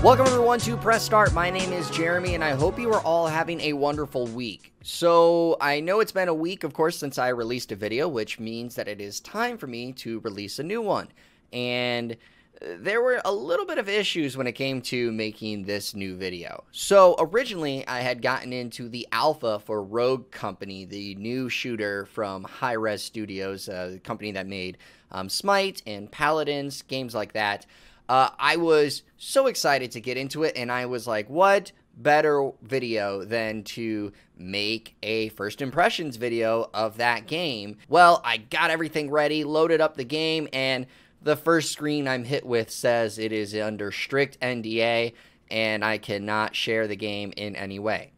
Welcome everyone to Press Start. My name is Jeremy and I hope you are all having a wonderful week. So I know it's been a week, of course, since I released a video, which means that it is time for me to release a new one. And there were a little bit of issues when it came to making this new video. So originally I had gotten into the alpha for Rogue Company, the new shooter from Hi-Rez Studios, the company that made Smite and Paladins, games like that. I was so excited to get into it, and I was like, what better video than to make a first impressions video of that game? Well, I got everything ready, loaded up the game, and the first screen I'm hit with says it is under strict NDA, and I cannot share the game in any way.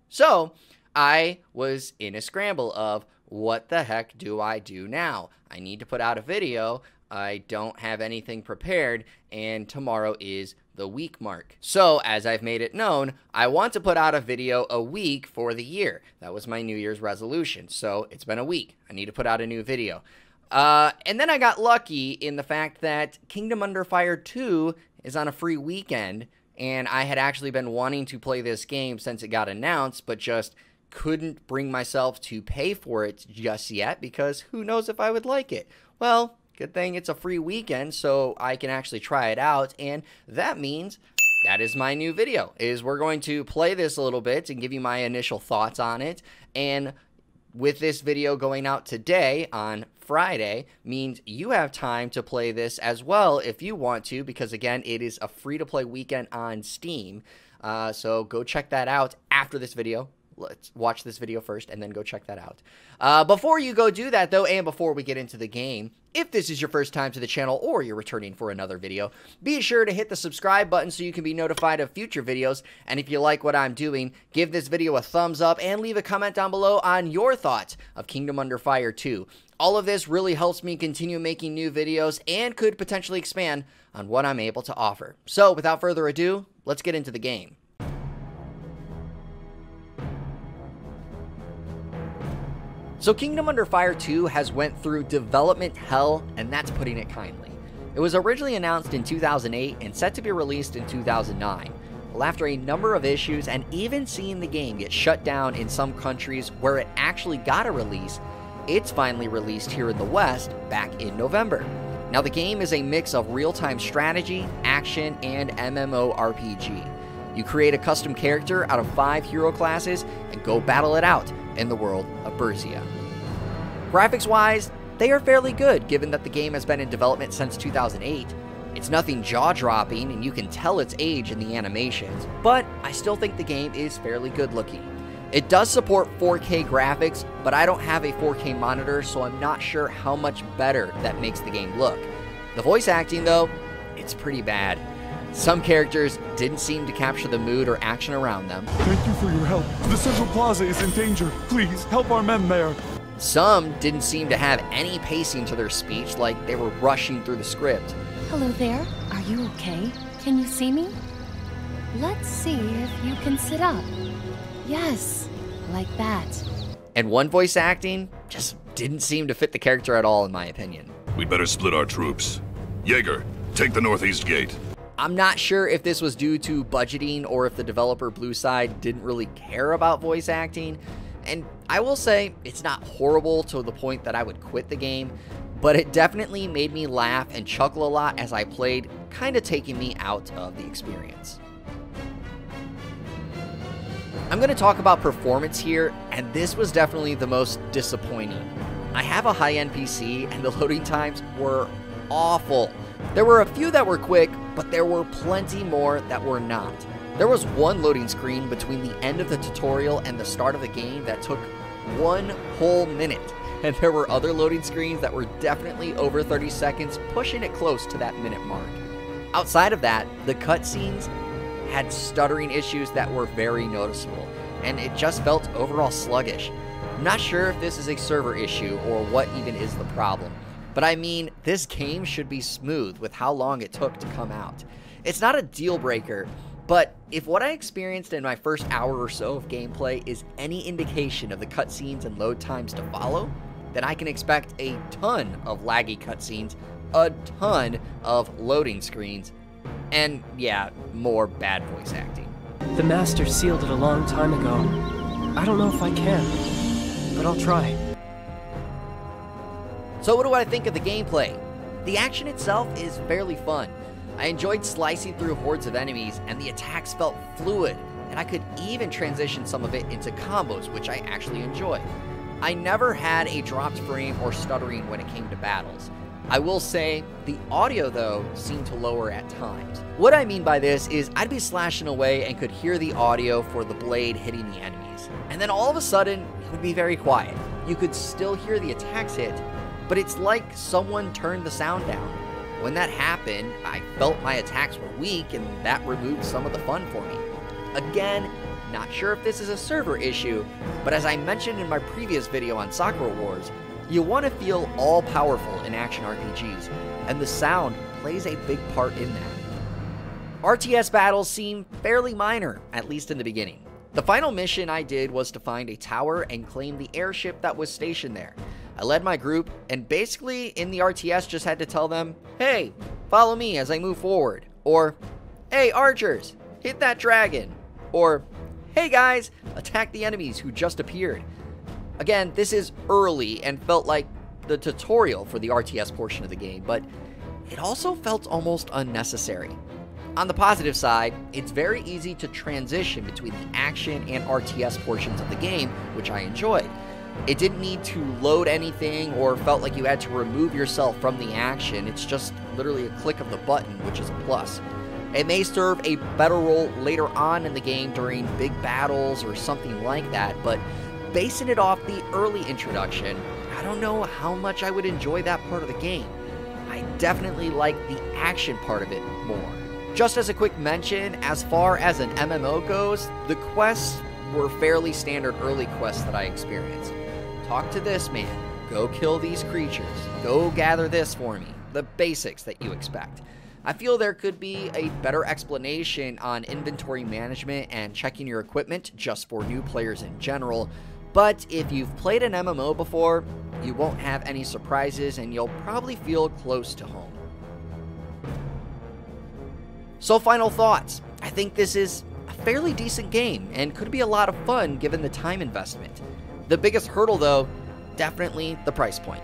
So, I was in a scramble of, what the heck do I do now? I need to put out a video, I don't have anything prepared, and tomorrow is the week mark. So, as I've made it known, I want to put out a video a week for the year. That was my New Year's resolution, so it's been a week. I need to put out a new video. And then I got lucky in the fact that Kingdom Under Fire 2 is on a free weekend, and I had actually been wanting to play this game since it got announced, but just couldn't bring myself to pay for it just yet because who knows if I would like it. Well, good thing it's a free weekend so I can actually try it out, and that means that is my new video, is we're going to play this a little bit and give you my initial thoughts on it. And with this video going out today on Friday means you have time to play this as well if you want to, because again, it is a free-to-play weekend on Steam. So go check that out after this video. Let's watch this video first and then go check that out. Before you go do that though, and before we get into the game, if this is your first time to the channel or you're returning for another video, be sure to hit the subscribe button so you can be notified of future videos. And if you like what I'm doing, give this video a thumbs up and leave a comment down below on your thoughts of Kingdom Under Fire 2. All of this really helps me continue making new videos and could potentially expand on what I'm able to offer. So without further ado, let's get into the game. So Kingdom Under Fire 2 has went through development hell, and that's putting it kindly. It was originally announced in 2008 and set to be released in 2009. Well, after a number of issues and even seeing the game get shut down in some countries where it actually got a release, it's finally released here in the West back in November. Now the game is a mix of real-time strategy, action, and MMORPG. You create a custom character out of 5 hero classes and go battle it out in the world of Burzia. Graphics-wise, they are fairly good given that the game has been in development since 2008. It's nothing jaw-dropping and you can tell its age in the animations, but I still think the game is fairly good looking. It does support 4K graphics, but I don't have a 4K monitor, so I'm not sure how much better that makes the game look. The voice acting though, it's pretty bad. Some characters didn't seem to capture the mood or action around them. Thank you for your help. The Central Plaza is in danger. Please, help our men there. Some didn't seem to have any pacing to their speech, like they were rushing through the script. Hello there. Are you okay? Can you see me? Let's see if you can sit up. Yes, like that. And one voice acting just didn't seem to fit the character at all, in my opinion. We'd better split our troops. Jaeger, take the northeast gate. I'm not sure if this was due to budgeting or if the developer Blueside didn't really care about voice acting. And I will say, it's not horrible to the point that I would quit the game, but it definitely made me laugh and chuckle a lot as I played, kind of taking me out of the experience. I'm going to talk about performance here, and this was definitely the most disappointing. I have a high-end PC, and the loading times were awful. There were a few that were quick, but there were plenty more that were not. There was one loading screen between the end of the tutorial and the start of the game that took 1 whole minute, and there were other loading screens that were definitely over 30 seconds, pushing it close to that minute mark. Outside of that, the cutscenes had stuttering issues that were very noticeable, and it just felt overall sluggish. I'm not sure if this is a server issue or what even is the problem. But I mean, this game should be smooth with how long it took to come out. It's not a deal breaker, but if what I experienced in my first hour or so of gameplay is any indication of the cutscenes and load times to follow, then I can expect a ton of laggy cutscenes a ton of loading screens, and yeah, more bad voice acting. The Master sealed it a long time ago. I don't know if I can, but I'll try. So what do I think of the gameplay? The action itself is fairly fun. I enjoyed slicing through hordes of enemies, and the attacks felt fluid, and I could even transition some of it into combos, which I actually enjoyed. I never had a dropped frame or stuttering when it came to battles. I will say, the audio though seemed to lower at times. What I mean by this is I'd be slashing away and could hear the audio for the blade hitting the enemies. And then all of a sudden, it would be very quiet. You could still hear the attacks hit, but it's like someone turned the sound down. When that happened, I felt my attacks were weak, and that removed some of the fun for me. Again, not sure if this is a server issue, but as I mentioned in my previous video on Sakura Wars, you want to feel all-powerful in action RPGs, and the sound plays a big part in that. RTS battles seem fairly minor, at least in the beginning. The final mission I did was to find a tower and claim the airship that was stationed there. I led my group, and basically in the RTS just had to tell them, hey, follow me as I move forward, or hey archers, hit that dragon, or hey guys, attack the enemies who just appeared. Again, this is early and felt like the tutorial for the RTS portion of the game, but it also felt almost unnecessary. On the positive side, it's very easy to transition between the action and RTS portions of the game, which I enjoyed. It didn't need to load anything or felt like you had to remove yourself from the action. It's just literally a click of the button, which is a plus. It may serve a better role later on in the game during big battles or something like that, but basing it off the early introduction, I don't know how much I would enjoy that part of the game. I definitely like the action part of it more. Just as a quick mention, as far as an MMO goes, the quests were fairly standard early quests that I experienced. Talk to this man, go kill these creatures, go gather this for me, the basics that you expect. I feel there could be a better explanation on inventory management and checking your equipment just for new players in general, but if you've played an MMO before, you won't have any surprises and you'll probably feel close to home. So final thoughts. I think this is a fairly decent game and could be a lot of fun given the time investment. The biggest hurdle though, definitely the price point.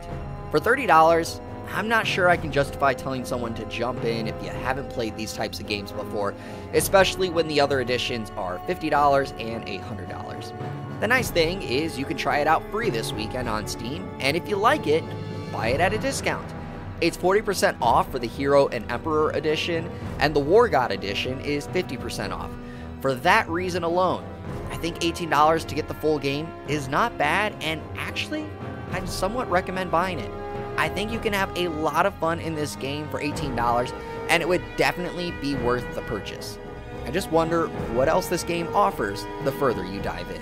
For $30, I'm not sure I can justify telling someone to jump in if you haven't played these types of games before, especially when the other editions are $50 and $100. The nice thing is you can try it out free this weekend on Steam, and if you like it, buy it at a discount. It's 40% off for the Hero and Emperor edition, and the War God edition is 50% off. For that reason alone, I think $18 to get the full game is not bad, and actually, I'd somewhat recommend buying it. I think you can have a lot of fun in this game for $18, and it would definitely be worth the purchase. I just wonder what else this game offers the further you dive in.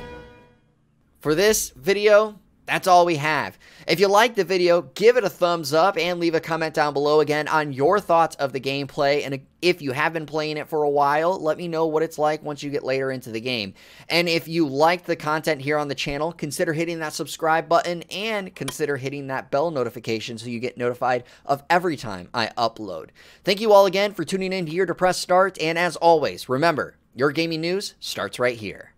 For this video, that's all we have. If you liked the video, give it a thumbs up and leave a comment down below again on your thoughts of the gameplay. And if you have been playing it for a while, let me know what it's like once you get later into the game. And if you liked the content here on the channel, consider hitting that subscribe button and consider hitting that bell notification so you get notified of every time I upload. Thank you all again for tuning in here to Press Start. And as always, remember, your gaming news starts right here.